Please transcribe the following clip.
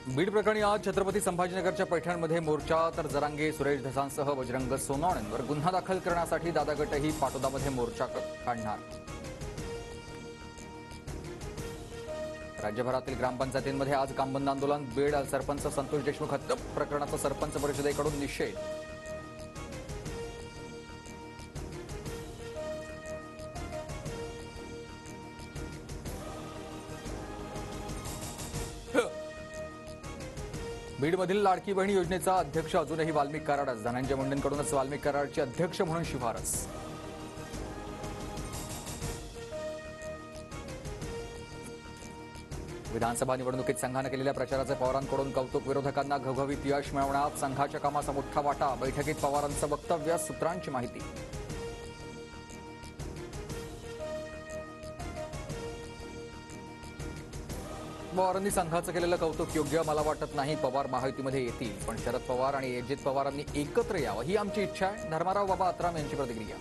बीड प्रकरणी आज छत्रपती संभाजीनगरच्या पैठणमध्ये मोर्चा, तर जरांगे, सुरेश धसांसह बजरंग सोनवणेंवर गुन्हा दाखल करण्यासाठी दादा गटही पाटोदामध्ये मोर्चा काढणार. राज्यभरातील ग्रामपंचायतींमध्ये आज कामबंद आंदोलन. बीड सरपंच संतोष देशमुख हत्या प्रकरणाचा सरपंच परिषदेकडून निषेध. बीडमधील लाडकी बहिणी योजनेचा अध्यक्ष अजूनही वाल्मिक कराडच. धनंजय मुंडेंकडूनच वाल्मिक कराडची अध्यक्ष म्हणून शिफारस. विधानसभा निवडणुकीत संघाने केलेल्या प्रचाराचे पवारांकडून कौतुक. विरोधकांना घवघवीत यश मिळवण्यात संघाच्या कामाचा मोठा वाटा. बैठकीत पवारांचं वक्तव्य, सूत्रांची माहिती. पवारांनी संघाचं केलेलं कौतुक योग्य मला वाटत नाही. पवार महायुतीमध्ये येतील, पण शरद पवार आणि अजित पवारांनी एकत्र यावं ही आमची इच्छा आहे. धर्माराव बाबा आत्राम यांची प्रतिक्रिया.